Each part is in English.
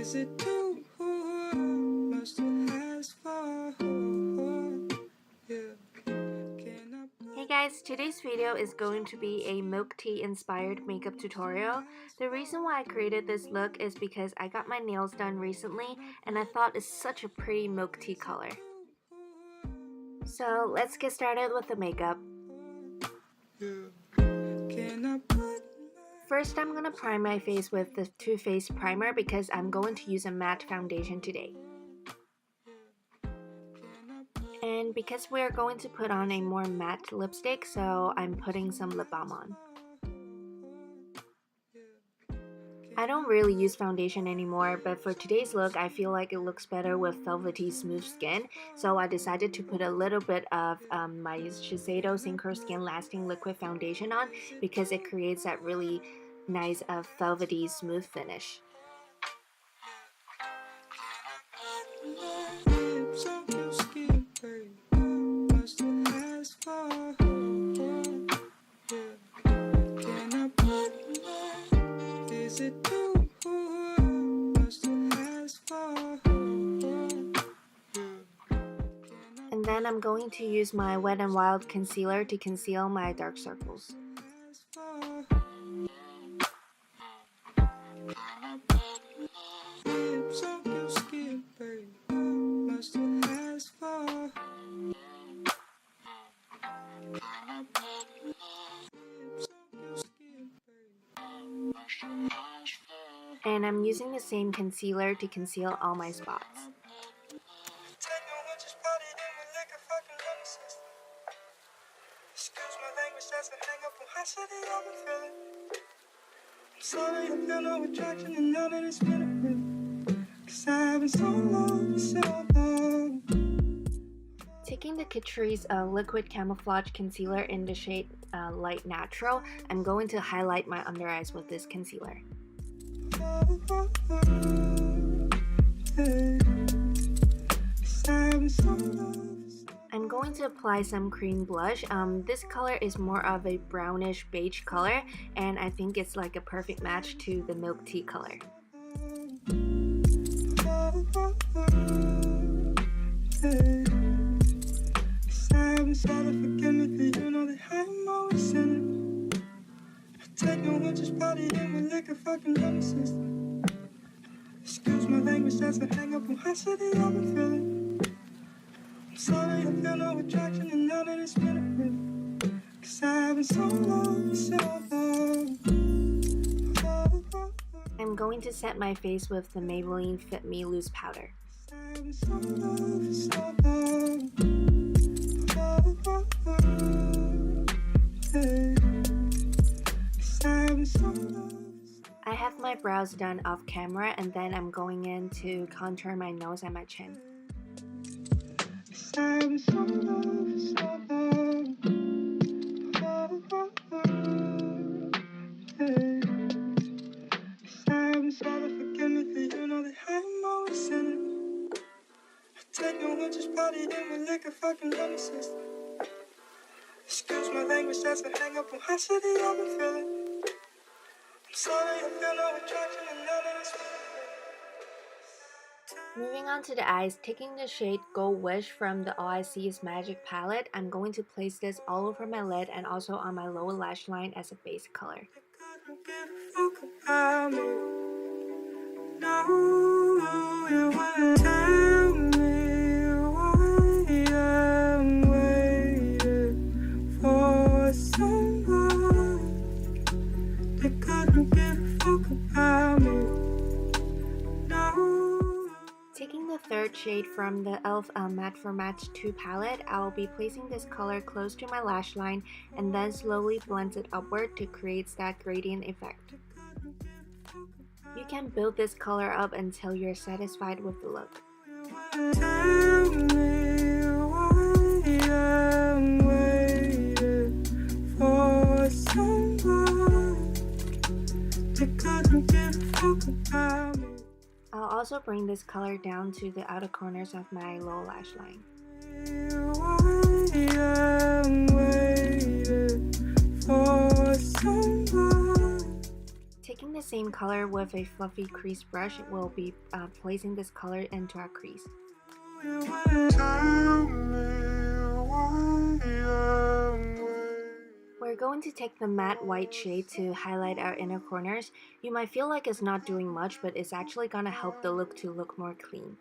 Is it too much to ask for? Hey guys, today's video is going to be a milk tea inspired makeup tutorial. The reason why I created this look is because I got my nails done recently and I thought it's such a pretty milk tea color. So let's get started with the makeup. First, I'm going to prime my face with the Too Faced primer because I'm going to use a matte foundation today. And because we're going to put on a more matte lipstick, so I'm putting some lip balm on. I don't really use foundation anymore, but for today's look, I feel like it looks better with velvety smooth skin, so I decided to put a little bit of my Shiseido Synchro Skin Lasting Liquid Foundation on because it creates that really nice velvety smooth finish. And then I'm going to use my Wet n Wild concealer to conceal my dark circles. And I'm using the same concealer to conceal all my spots. Taking the Catrice liquid camouflage concealer in the shade Light Natural, I'm going to highlight my under eyes with this concealer. I'm going to apply some cream blush. This color is more of a brownish beige color, and I think it's like a perfect match to the milk tea color. Excuse my language, that's a hang up on high city I've been feeling. I'm sorry, I feel no attraction and now that it's been a minute. 'Cause I've been so long, so long. I'm going to set my face with the Maybelline Fit Me Loose Powder. I've been so long, so long. I have my brows done off camera, and then I'm going in to contour my nose and my chin. Excuse my language, that's a hang up on high city I've been feeling. Sorry, I feel no attraction and now that it's Moving on to the eyes, taking the shade Gold Wish from the All I See Is Magic palette, I'm going to place this all over my lid and also on my lower lash line as a base color. Taking the third shade from the e.l.f. Matte for Match 2 palette, I'll be placing this color close to my lash line and then slowly blend it upward to create that gradient effect. You can build this color up until you're satisfied with the look. I'll also bring this color down to the outer corners of my lower lash line. Taking the same color with a fluffy crease brush, we'll be placing this color into our crease. We're going to take the matte white shade to highlight our inner corners. You might feel like it's not doing much, but it's actually gonna help the look to look more clean.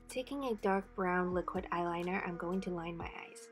Taking a dark brown liquid eyeliner, I'm going to line my eyes.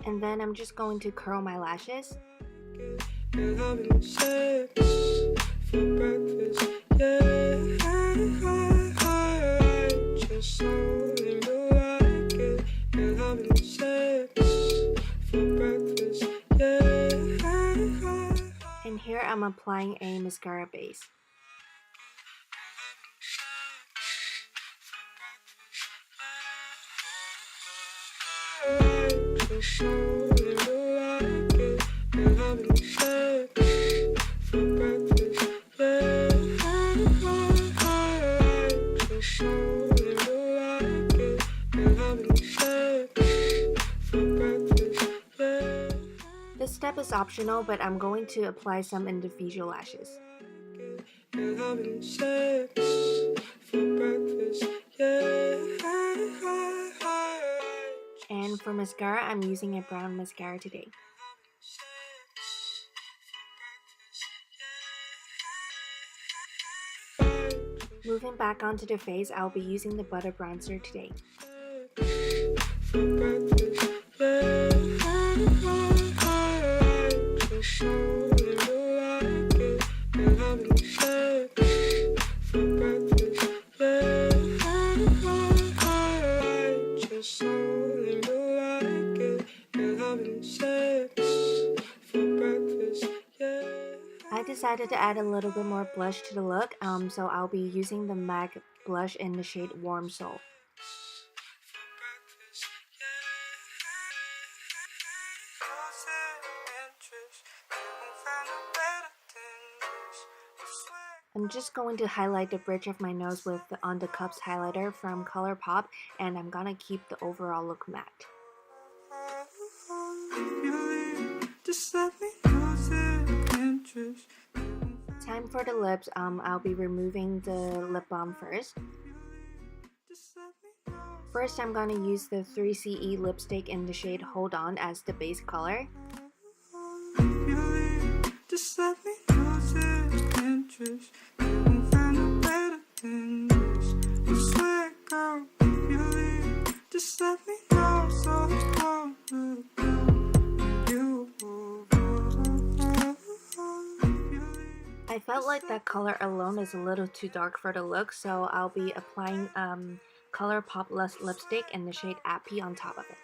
And then I'm just going to curl my lashes. And here I'm applying a mascara base. This step is optional, but I'm going to apply some individual lashes. And for mascara, I'm using a brown mascara today. Moving back onto the face, I'll be using the butter bronzer today. I decided to add a little bit more blush to the look, so I'll be using the MAC blush in the shade Warm Soul. I'm just going to highlight the bridge of my nose with the On the Cups highlighter from Colourpop, and I'm gonna keep the overall look matte. Time for the lips. I'll be removing the lip balm first. First, I'm gonna use the 3CE lipstick in the shade Hold On as the base color. I felt like that color alone is a little too dark for the look, so I'll be applying Colourpop lipstick in the shade Appy on top of it.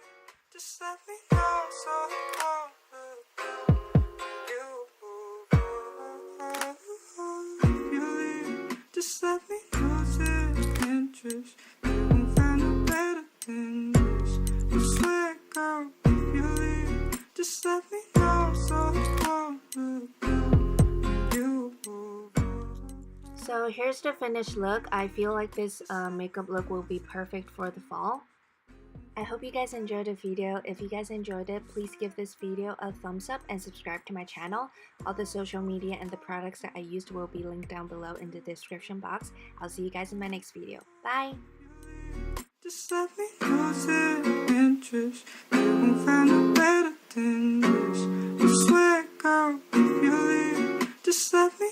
So here's the finished look. I feel like this makeup look will be perfect for the fall. I hope you guys enjoyed the video. If you guys enjoyed it, please give this video a thumbs up and subscribe to my channel. All the social media and the products that I used will be linked down below in the description box. I'll see you guys in my next video. Bye! Just let me lose interest. You won't find a better than this. I swear, girl, if you leave, just let me